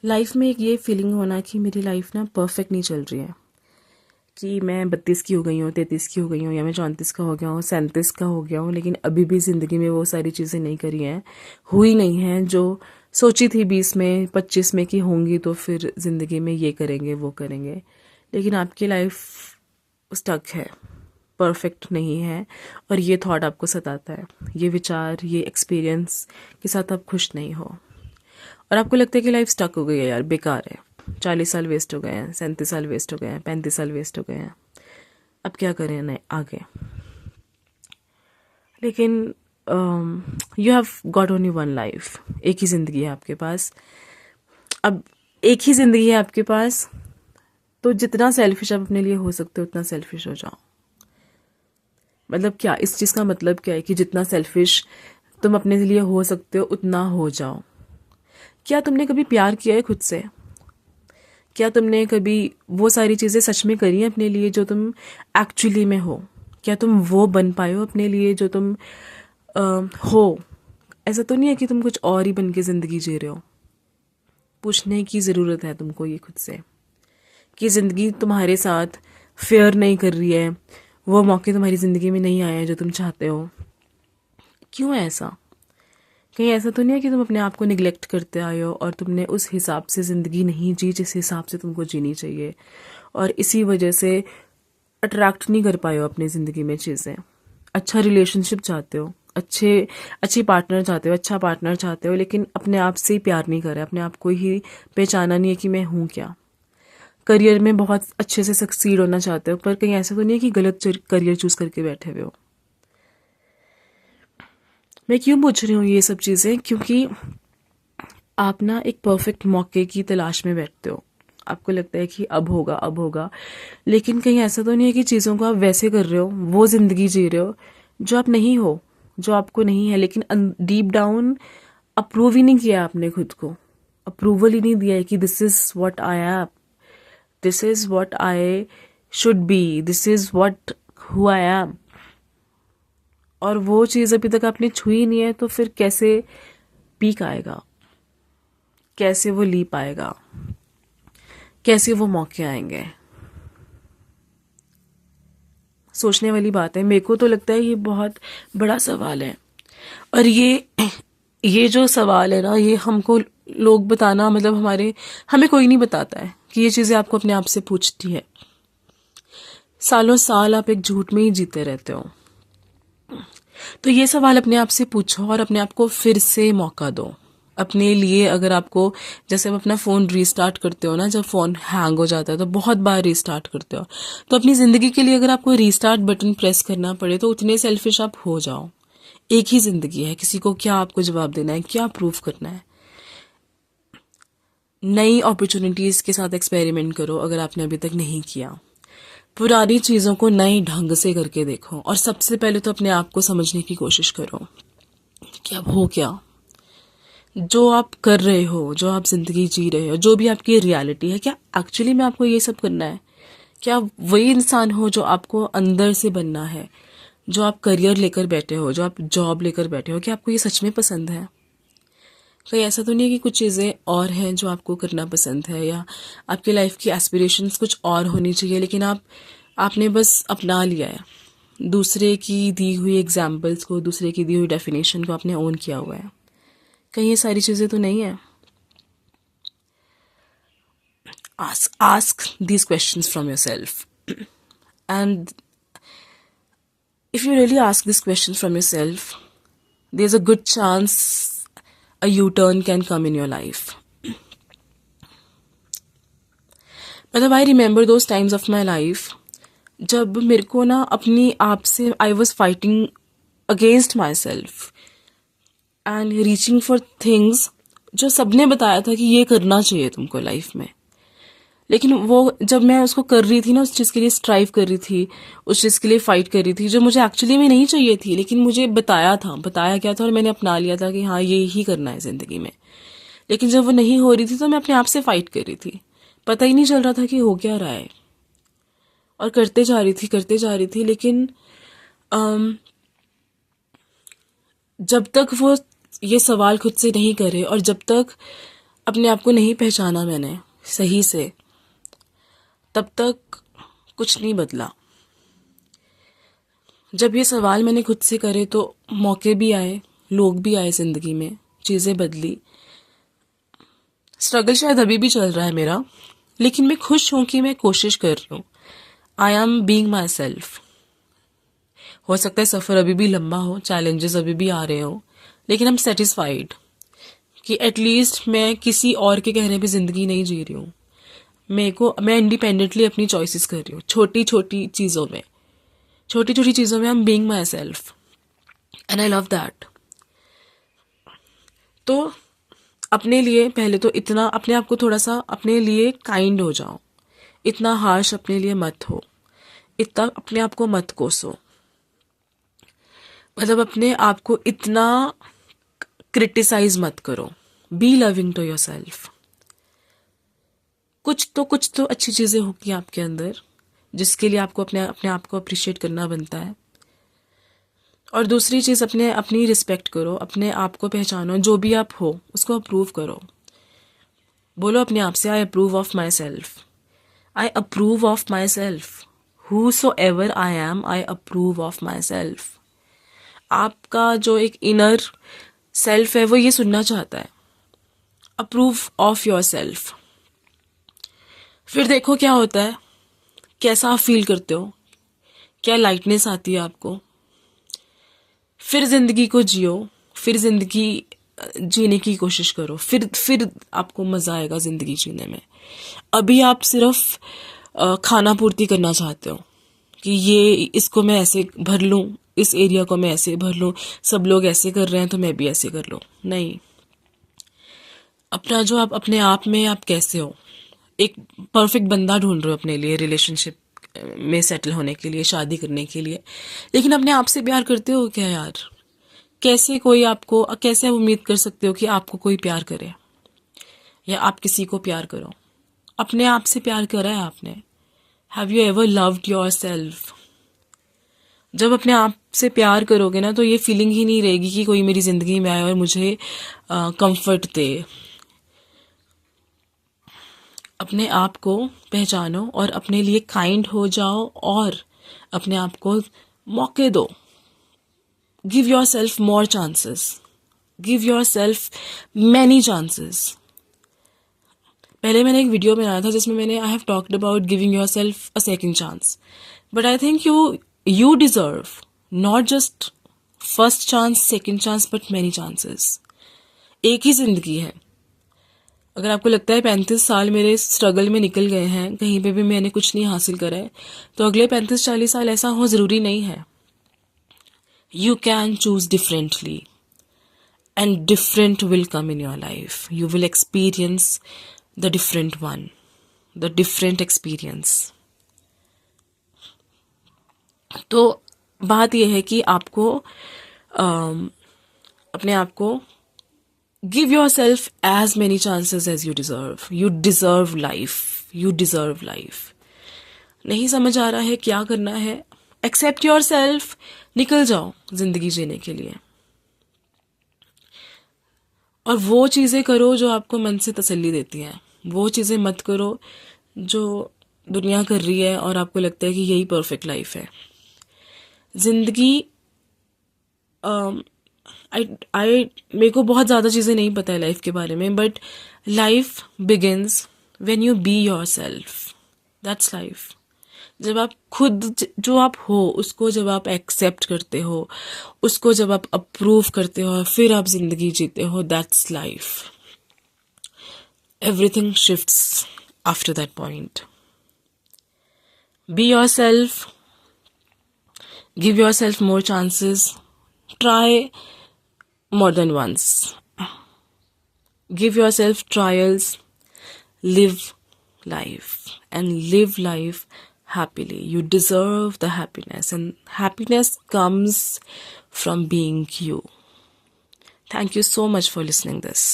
Life में एक ये फीलिंग होना कि मेरी लाइफ ना परफेक्ट नहीं चल रही है, कि मैं 32 की हो गई हूँ, 33 की हो गई हूँ, या मैं 34 का हो गया हूँ, 37 का हो गया हूँ, लेकिन अभी भी ज़िंदगी में वो सारी चीज़ें नहीं करी हैं, हुई नहीं हैं जो सोची थी 20 में 25 में कि होंगी, तो फिर ज़िंदगी में ये करेंगे वो करेंगे। लेकिन आपकी लाइफ स्टक है, परफेक्ट नहीं है, और ये थॉट आपको सताता है, ये विचार, ये एक्सपीरियंस के साथ आप खुश नहीं हो, और आपको लगता है कि लाइफ स्टक हो गई है, यार बेकार है, 40 साल वेस्ट हो गए हैं, 37 साल वेस्ट हो गए हैं, 35 साल वेस्ट हो गए हैं, अब क्या करें नए आगे। लेकिन you have got only one life, एक ही ज़िंदगी है आपके पास। अब एक ही ज़िंदगी है आपके पास, तो जितना सेल्फिश आप अपने लिए हो सकते हो उतना सेल्फिश हो जाओ। मतलब क्या, इस चीज़ का मतलब क्या है कि जितना सेल्फिश तुम अपने लिए हो सकते हो उतना हो जाओ। क्या तुमने कभी प्यार किया है खुद से? क्या तुमने कभी वो सारी चीज़ें सच में करी हैं अपने लिए जो तुम एक्चुअली में हो? क्या तुम वो बन पाए हो अपने लिए जो तुम अ, हो? ऐसा तो नहीं है कि तुम कुछ और ही बन के ज़िंदगी जी रहे हो। पूछने की ज़रूरत है तुमको ये खुद से, कि ज़िंदगी तुम्हारे साथ फेयर नहीं कर रही है, वो मौके तुम्हारी ज़िंदगी में नहीं आए हैं जो तुम चाहते हो। क्यों है ऐसा? कहीं ऐसा तो नहीं है कि तुम अपने आप को निगलेक्ट करते आए हो और तुमने उस हिसाब से ज़िंदगी नहीं जी जिस हिसाब से तुमको जीनी चाहिए, और इसी वजह से अट्रैक्ट नहीं कर पाए हो अपनी ज़िंदगी में चीज़ें। अच्छा रिलेशनशिप चाहते हो, अच्छी पार्टनर चाहते हो, अच्छा पार्टनर चाहते हो, लेकिन अपने आप से ही प्यार नहीं कर रहे, अपने आप को ही पहचाना नहीं है कि मैं हूँ क्या। करियर में बहुत अच्छे से सक्सीड होना चाहते हो, पर कहीं ऐसा तो नहीं है कि गलत करियर चूज़ करके बैठे हुए हो। मैं क्यों पूछ रही हूँ ये सब चीज़ें? क्योंकि आप ना एक परफेक्ट मौके की तलाश में बैठते हो। आपको लगता है कि अब होगा अब होगा, लेकिन कहीं ऐसा तो नहीं है कि चीज़ों को आप वैसे कर रहे हो, वो ज़िंदगी जी रहे हो जो आप नहीं हो, जो आपको नहीं है, लेकिन डीप डाउन अप्रूव ही नहीं किया आपने खुद को। अप्रूवल ही नहीं दिया है कि this is what I am, this is what I should be, this is what who I am. और वो चीज़ अभी तक आपने छुई नहीं है, तो फिर कैसे पीक आएगा, कैसे वो लीप आएगा, कैसे वो मौके आएंगे? सोचने वाली बात है। मेरे को तो लगता है ये बहुत बड़ा सवाल है, और ये जो सवाल है ना, ये हमको लोग बताना, मतलब हमें कोई नहीं बताता है कि ये चीज़ें आपको अपने आप से पूछती है। सालों साल आप एक झूठ में ही जीते रहते हो। तो ये सवाल अपने आप से पूछो और अपने आप को फिर से मौका दो अपने लिए। अगर आपको, जैसे आप अपना फ़ोन रीस्टार्ट करते हो ना, जब फ़ोन हैंग हो जाता है तो बहुत बार रीस्टार्ट करते हो, तो अपनी ज़िंदगी के लिए अगर आपको रीस्टार्ट बटन प्रेस करना पड़े तो उतने सेल्फिश आप हो जाओ। एक ही ज़िंदगी है, किसी को क्या आपको जवाब देना है, क्या प्रूफ करना है? नई अपॉर्चुनिटीज़ के साथ एक्सपेरिमेंट करो अगर आपने अभी तक नहीं किया। पुरानी चीज़ों को नए ढंग से करके देखो, और सबसे पहले तो अपने आप को समझने की कोशिश करो कि अब हो क्या, जो आप कर रहे हो, जो आप जिंदगी जी रहे हो, जो भी आपकी रियलिटी है, क्या एक्चुअली में आपको ये सब करना है? क्या आप वही इंसान हो जो आपको अंदर से बनना है? जो आप करियर लेकर बैठे हो, जो आप जॉब लेकर बैठे हो, क्या आपको ये सच में पसंद है? कहीं ऐसा तो नहीं है कि कुछ चीज़ें और हैं जो आपको करना पसंद है, या आपकी लाइफ की एस्पिरेशंस कुछ और होनी चाहिए, लेकिन आपने बस अपना लिया है दूसरे की दी हुई एग्जाम्पल्स को, दूसरे की दी हुई डेफिनेशन को आपने ओन किया हुआ है। कहीं ये सारी चीज़ें तो नहीं है? Ask these questions from yourself. And if you really ask these questions from yourself, there's a good chance a U-turn can come in your life. मतलब I remember those times of my life जब मेरे को ना अपनी आप से I was fighting against myself and reaching for things जो सबने बताया था कि ये करना चाहिए तुमको लाइफ में। लेकिन वो जब मैं उसको कर रही थी ना, उस चीज़ के लिए स्ट्राइव कर रही थी, उस चीज़ के लिए फाइट कर रही थी जो मुझे एक्चुअली में नहीं चाहिए थी, लेकिन मुझे बताया क्या था और मैंने अपना लिया था कि हाँ ये ही करना है ज़िंदगी में। लेकिन जब वो नहीं हो रही थी तो मैं अपने आप से फाइट कर रही थी, पता ही नहीं चल रहा था कि हो क्या रहा है, और करते जा रही थी। लेकिन अम, जब तक वो ये सवाल खुद से नहीं करे, और जब तक अपने आप को नहीं पहचाना मैंने सही से, तब तक कुछ नहीं बदला। जब ये सवाल मैंने खुद से करे तो मौके भी आए, लोग भी आए ज़िंदगी में, चीज़ें बदली। स्ट्रगल शायद अभी भी चल रहा है मेरा, लेकिन मैं खुश हूं कि मैं कोशिश कर रही हूँ। I am being my self. हो सकता है सफ़र अभी भी लंबा हो, चैलेंजेस अभी भी आ रहे हो, लेकिन आई एम सेटिस्फाइड कि एटलीस्ट मैं किसी और के कहने पे ज़िंदगी नहीं जी रही हूँ। मैं इंडिपेंडेंटली अपनी चॉइसेस कर रही हूँ। छोटी छोटी चीज़ों में I am being my self and I love that. तो अपने लिए पहले तो इतना, अपने आप को थोड़ा सा अपने लिए काइंड हो जाओ, इतना हार्श अपने लिए मत हो, इतना अपने आप को मत कोसो, मतलब अपने आप को इतना क्रिटिसाइज मत करो। Be loving to yourself. कुछ तो अच्छी चीज़ें होगी आपके अंदर जिसके लिए आपको अपने आप को अप्रिशिएट करना बनता है। और दूसरी चीज़, अपनी रिस्पेक्ट करो, अपने आप को पहचानो, जो भी आप हो उसको अप्रूव करो। बोलो अपने आप से, I approve of my self, I approve of my self, who so ever I am, I approve of my self. आपका जो एक इनर सेल्फ है वो ये सुनना चाहता है, अप्रूव ऑफ योर सेल्फ। फिर देखो क्या होता है, कैसा आप फील करते हो, क्या लाइटनेस आती है आपको। फिर जिंदगी को जियो, फिर जिंदगी जीने की कोशिश करो, फिर आपको मजा आएगा जिंदगी जीने में। अभी आप सिर्फ खाना पूर्ति करना चाहते हो कि ये इसको मैं ऐसे भर लूं, इस एरिया को मैं ऐसे भर लूं, सब लोग ऐसे कर रहे हैं तो मैं भी ऐसे कर लूं। नहीं, अपना जो आप अपने आप में आप कैसे हो, एक परफेक्ट बंदा ढूंढ रहे हो अपने लिए, रिलेशनशिप में सेटल होने के लिए, शादी करने के लिए, लेकिन अपने आप से प्यार करते हो क्या यार? कैसे आप उम्मीद कर सकते हो कि आपको कोई प्यार करे या आप किसी को प्यार करो? अपने आप से प्यार करा है आपने? Have you ever loved your self? जब अपने आप से प्यार करोगे ना तो ये फीलिंग ही नहीं रहेगी कि कोई मेरी जिंदगी में आए और मुझे कंफर्ट दे। अपने आप को पहचानो और अपने लिए काइंड हो जाओ और अपने आप को मौके दो। Give your self more chances, give your self many chances. पहले मैंने एक वीडियो बनाया था जिसमें I have talked about giving your self a second chance, but I think you deserve not just first chance, second chance, but many chances. एक ही जिंदगी है। अगर आपको लगता है 35 साल मेरे स्ट्रगल में निकल गए हैं, कहीं पे भी मैंने कुछ नहीं हासिल करा है, तो अगले 35-40 साल ऐसा हो जरूरी नहीं है। You can choose differently and different will come in your life. You will experience the different one, the different experience. तो बात यह है कि आपको अपने आप को give yourself as many chances as you deserve. You deserve life, you deserve life. नहीं समझ आ रहा है क्या करना है, एक्सेप्ट योर सेल्फ, निकल जाओ जिंदगी जीने के लिए। और वो चीज़ें करो जो आपको मन से तसल्ली देती हैं, वो चीज़ें मत करो जो दुनिया कर रही है और आपको लगता है कि यही परफेक्ट लाइफ है। जिंदगी मेरे को बहुत ज़्यादा चीज़ें नहीं पता है लाइफ के बारे में, but life begins when you be your self. That's life. जब आप खुद जो आप हो उसको जब आप एक्सेप्ट करते हो, उसको जब आप अप्रूव करते हो, फिर आप जिंदगी जीते हो, that's life. Everything shifts after that point. Be your self, give your self more chances, try more than once, give yourself trials, live life and live life happily. You deserve the happiness, and happiness comes from being you. Thank you so much for listening this.